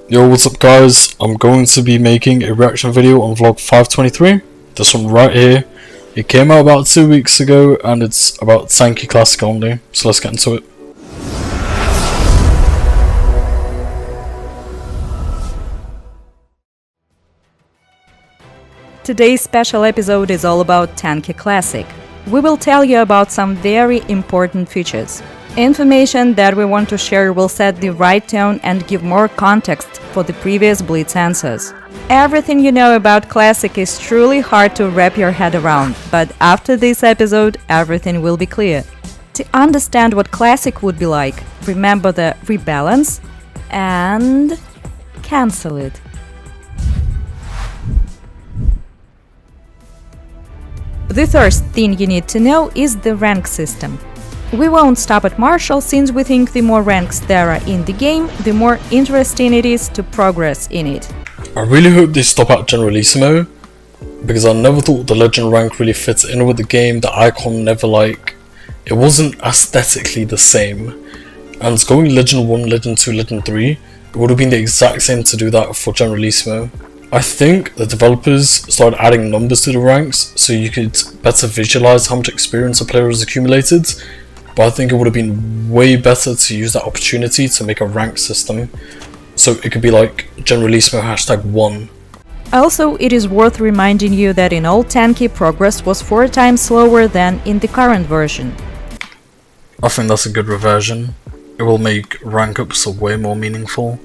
Yo, what's up guys? I'm going to be making a reaction video on vlog 523. This one right here. It came out about 2 weeks ago and it's about Tanki Classic only. So let's get into it. Today's special episode is all about Tanki Classic. We will tell you about some very important features. Information that we want to share will set the right tone and give more context for the previous Blitz answers. Everything you know about Classic is truly hard to wrap your head around, but after this episode, everything will be clear. To understand what Classic would be like, remember the rebalance and cancel it. The first thing you need to know is the rank system. We won't stop at Marshall since we think the more ranks there are in the game, the more interesting it is to progress in it. I really hope they stop at Generalissimo, because I never thought the legend rank really fits in with the game. The icon never it wasn't aesthetically the same. And going Legend 1, Legend 2, Legend 3, it would have been the exact same to do that for Generalissimo. I think the developers started adding numbers to the ranks so you could better visualize how much experience a player has accumulated, but I think it would have been way better to use that opportunity to make a rank system, so it could be like Generalissimo #1. Also, it is worth reminding you that in old Tanki, progress was 4 times slower than in the current version. I think that's a good reversion. It will make rank ups way more meaningful.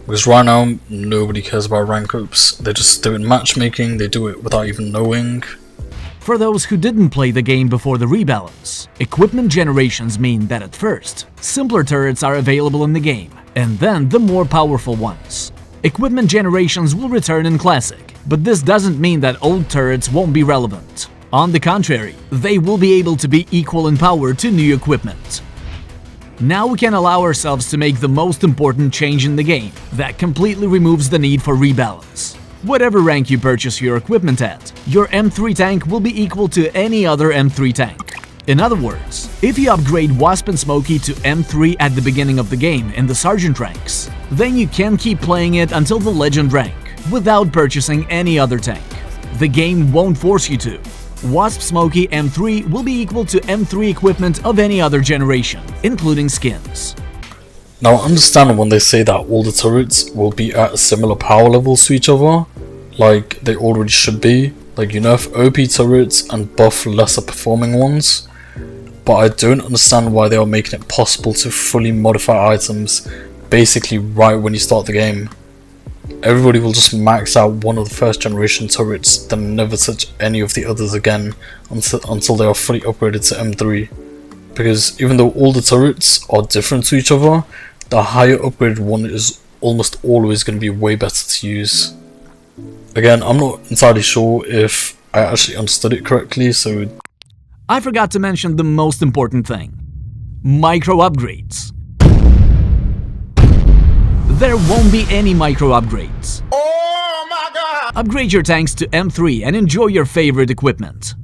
Because right now, nobody cares about rank ups. They just do it in matchmaking, they do it without even knowing. For those who didn't play the game before the rebalance, equipment generations mean that at first, simpler turrets are available in the game, and then the more powerful ones. Equipment generations will return in Classic, but this doesn't mean that old turrets won't be relevant. On the contrary, they will be able to be equal in power to new equipment. Now we can allow ourselves to make the most important change in the game that completely removes the need for rebalance. Whatever rank you purchase your equipment at, your M3 tank will be equal to any other M3 tank. In other words, if you upgrade Wasp and Smokey to M3 at the beginning of the game in the Sergeant ranks, then you can keep playing it until the Legend rank, without purchasing any other tank. The game won't force you to. Wasp Smokey M3 will be equal to M3 equipment of any other generation, including skins. Now I understand when they say that all the turrets will be at similar power levels to each other, like they already should be, like you nerf OP turrets and buff lesser performing ones, but I don't understand why they are making it possible to fully modify items basically right when you start the game. Everybody will just max out one of the first generation turrets, then never touch any of the others again until they are fully upgraded to M3. Because even though all the turrets are different to each other, the higher upgraded one is almost always going to be way better to use. Again, I'm not entirely sure if I actually understood it correctly, so... I forgot to mention the most important thing. Micro upgrades. There won't be any micro upgrades. Oh my god! Upgrade your tanks to M3 and enjoy your favorite equipment.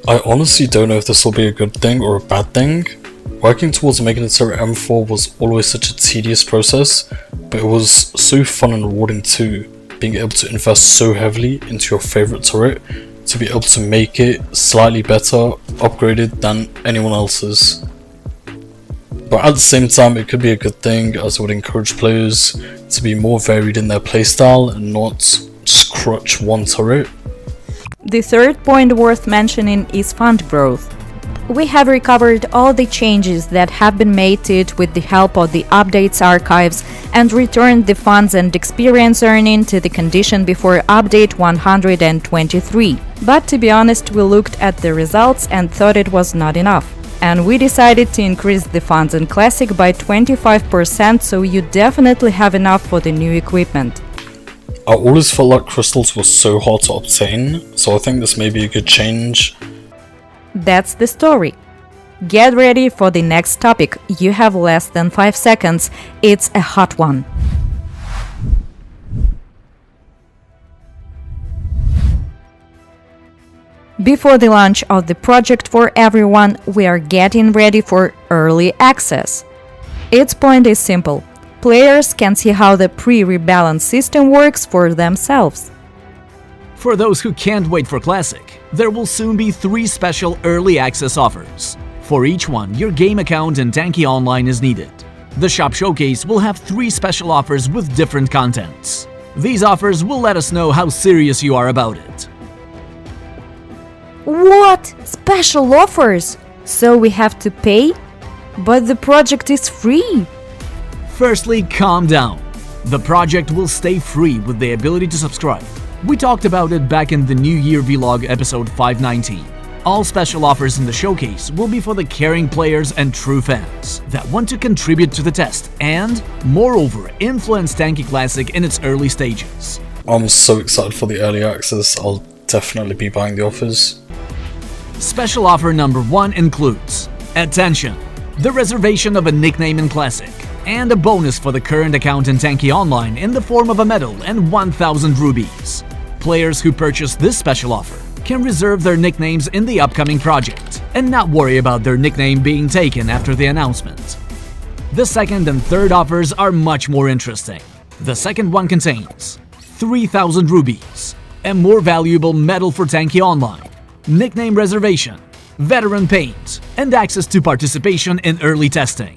I honestly don't know if this will be a good thing or a bad thing. Working towards making a turret M4 was always such a tedious process, but it was so fun and rewarding too, being able to invest so heavily into your favorite turret to be able to make it slightly better upgraded than anyone else's. But at the same time, it could be a good thing, as it would encourage players to be more varied in their playstyle and not just crutch one turret. The third point worth mentioning is fund growth. We have recovered all the changes that have been made to it with the help of the updates archives and returned the funds and experience earning to the condition before update 123. But to be honest, we looked at the results and thought it was not enough. And we decided to increase the funds in Classic by 25%, so you definitely have enough for the new equipment. I always felt like crystals were so hard to obtain, so I think this may be a good change. That's the story. Get ready for the next topic. You have less than 5 seconds. It's a hot one. Before the launch of the project for everyone, we are getting ready for early access. Its point is simple. players can see how the pre-rebalance system works for themselves. For those who can't wait for Classic, there will soon be 3 special early access offers. For each one, your game account in Tanki Online is needed. The shop showcase will have 3 special offers with different contents. These offers will let us know how serious you are about it. What? Special offers? So we have to pay? But the project is free! Firstly, calm down. The project will stay free with the ability to subscribe. We talked about it back in the New Year Vlog episode 519. All special offers in the showcase will be for the caring players and true fans that want to contribute to the test and, moreover, influence Tanki Classic in its early stages. I'm so excited for the early access, I'll definitely be buying the offers. Special offer number 1 includes attention, the reservation of a nickname in Classic, and a bonus for the current account in Tanki Online in the form of a medal and 1,000 rubies. Players who purchase this special offer can reserve their nicknames in the upcoming project and not worry about their nickname being taken after the announcement. The second and third offers are much more interesting. The second one contains 3,000 rubies, a more valuable medal for Tanki Online, nickname reservation, veteran paint, and access to participation in early testing.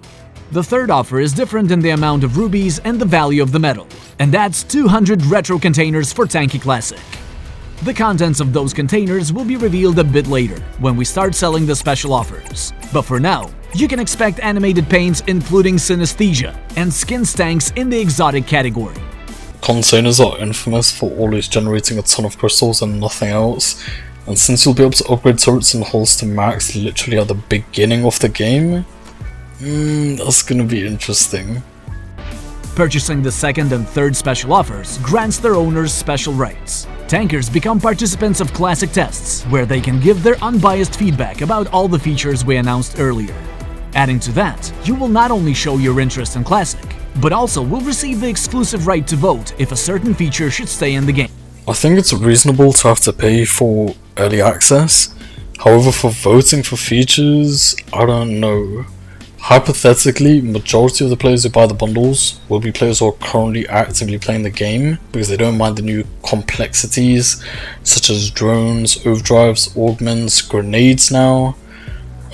The third offer is different in the amount of rubies and the value of the medal, and adds 200 retro containers for Tanki Classic. The contents of those containers will be revealed a bit later, when we start selling the special offers. But for now, you can expect animated paints including synesthesia and skin stanks in the exotic category. Containers are infamous for always generating a ton of crystals and nothing else, and since you'll be able to upgrade turrets and hulls to max literally at the beginning of the game, that's gonna be interesting. Purchasing the second and third special offers grants their owners special rights. Tankers become participants of Classic tests, where they can give their unbiased feedback about all the features we announced earlier. Adding to that, you will not only show your interest in Classic, but also will receive the exclusive right to vote if a certain feature should stay in the game. I think it's reasonable to have to pay for early access, however for voting for features, I don't know. Hypothetically, majority of the players who buy the bundles will be players who are currently actively playing the game because they don't mind the new complexities such as drones, overdrives, augments, grenades now,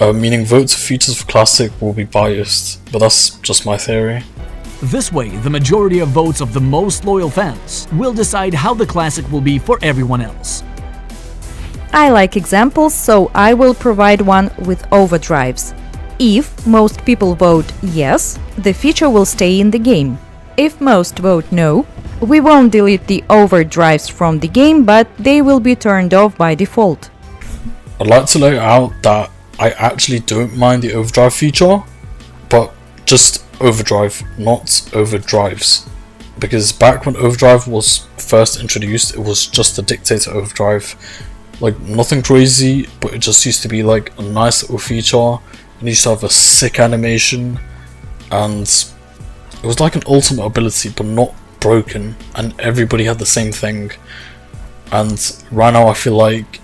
meaning votes for features for Classic will be biased, but that's just my theory. This way, the majority of votes of the most loyal fans will decide how the Classic will be for everyone else. I like examples, so I will provide one with overdrives. If most people vote yes, the feature will stay in the game. If most vote no, we won't delete the overdrives from the game, but they will be turned off by default. I'd like to lay out that I actually don't mind the overdrive feature, but just overdrive, not overdrives. Because back when overdrive was first introduced, it was just a dictator overdrive. Like nothing crazy, but it just used to be like a nice little feature. It used to have a sick animation, and it was like an ultimate ability but not broken, and everybody had the same thing. And right now I feel like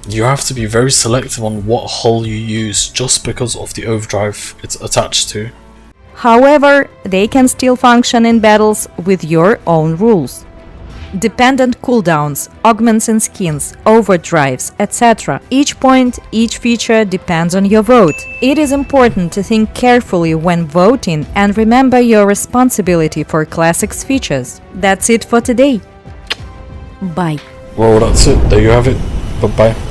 you have to be very selective on what hull you use just because of the overdrive it's attached to. However, they can still function in battles with your own rules. Dependent cooldowns, augments and skins, overdrives, etc. Each point, each feature depends on your vote. It is important to think carefully when voting and remember your responsibility for Classic's features. That's it for today. Bye. Well, that's it. There you have it. Bye bye.